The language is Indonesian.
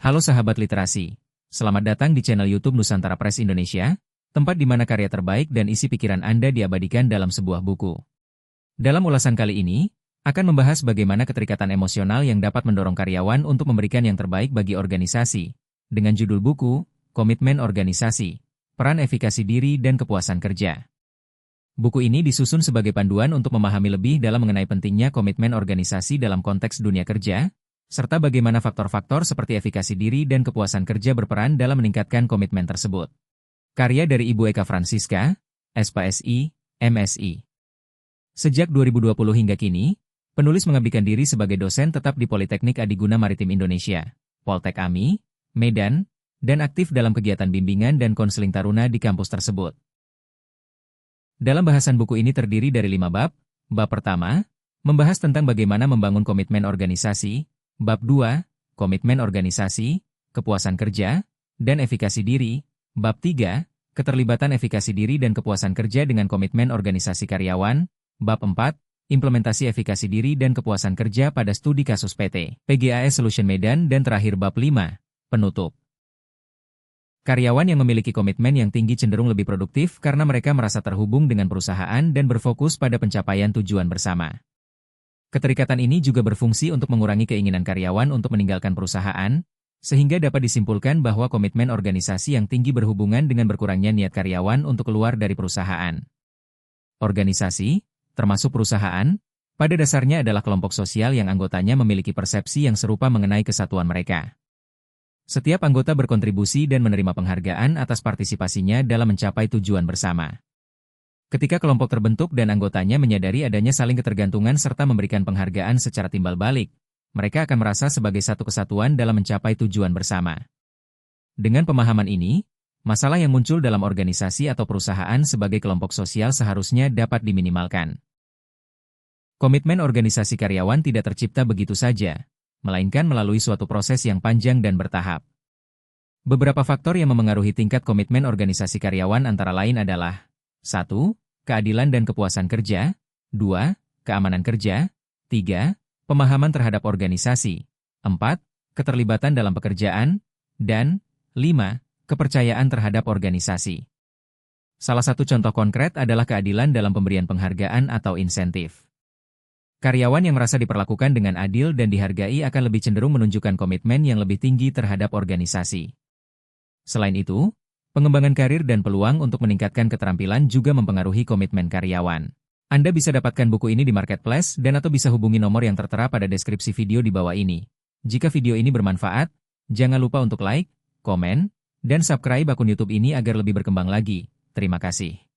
Halo sahabat literasi, selamat datang di channel YouTube Nusantara Press Indonesia, tempat di mana karya terbaik dan isi pikiran Anda diabadikan dalam sebuah buku. Dalam ulasan kali ini, akan membahas bagaimana keterikatan emosional yang dapat mendorong karyawan untuk memberikan yang terbaik bagi organisasi, dengan judul buku, Komitmen Organisasi, Peran Efikasi Diri dan Kepuasan Kerja. Buku ini disusun sebagai panduan untuk memahami lebih dalam mengenai pentingnya komitmen organisasi dalam konteks dunia kerja, serta bagaimana faktor-faktor seperti efikasi diri dan kepuasan kerja berperan dalam meningkatkan komitmen tersebut. Karya dari Ibu Eka Francisca, SPSI, MSI. Sejak 2020 hingga kini, penulis mengabdikan diri sebagai dosen tetap di Politeknik Adiguna Maritim Indonesia, Poltek AMI, Medan, dan aktif dalam kegiatan bimbingan dan konseling taruna di kampus tersebut. Dalam bahasan buku ini terdiri dari 5 bab. Bab pertama, membahas tentang bagaimana membangun komitmen organisasi. Bab 2, komitmen organisasi, kepuasan kerja, dan efikasi diri. Bab 3, keterlibatan efikasi diri dan kepuasan kerja dengan komitmen organisasi karyawan. Bab 4, implementasi efikasi diri dan kepuasan kerja pada studi kasus PT PGAS Solution Medan. Dan terakhir bab 5, penutup. Karyawan yang memiliki komitmen yang tinggi cenderung lebih produktif karena mereka merasa terhubung dengan perusahaan dan berfokus pada pencapaian tujuan bersama. Keterikatan ini juga berfungsi untuk mengurangi keinginan karyawan untuk meninggalkan perusahaan, sehingga dapat disimpulkan bahwa komitmen organisasi yang tinggi berhubungan dengan berkurangnya niat karyawan untuk keluar dari perusahaan. Organisasi, termasuk perusahaan, pada dasarnya adalah kelompok sosial yang anggotanya memiliki persepsi yang serupa mengenai kesatuan mereka. Setiap anggota berkontribusi dan menerima penghargaan atas partisipasinya dalam mencapai tujuan bersama. Ketika kelompok terbentuk dan anggotanya menyadari adanya saling ketergantungan serta memberikan penghargaan secara timbal balik, mereka akan merasa sebagai satu kesatuan dalam mencapai tujuan bersama. Dengan pemahaman ini, masalah yang muncul dalam organisasi atau perusahaan sebagai kelompok sosial seharusnya dapat diminimalkan. Komitmen organisasi karyawan tidak tercipta begitu saja, melainkan melalui suatu proses yang panjang dan bertahap. Beberapa faktor yang memengaruhi tingkat komitmen organisasi karyawan antara lain adalah 1. Keadilan dan kepuasan kerja. 2. Keamanan kerja. 3. Pemahaman terhadap organisasi. 4. Keterlibatan dalam pekerjaan. Dan 5. Kepercayaan terhadap organisasi. Salah satu contoh konkret adalah keadilan dalam pemberian penghargaan atau insentif. Karyawan yang merasa diperlakukan dengan adil dan dihargai akan lebih cenderung menunjukkan komitmen yang lebih tinggi terhadap organisasi. Selain itu, pengembangan karir dan peluang untuk meningkatkan keterampilan juga mempengaruhi komitmen karyawan. Anda bisa dapatkan buku ini di marketplace dan atau bisa hubungi nomor yang tertera pada deskripsi video di bawah ini. Jika video ini bermanfaat, jangan lupa untuk like, komen, dan subscribe akun YouTube ini agar lebih berkembang lagi. Terima kasih.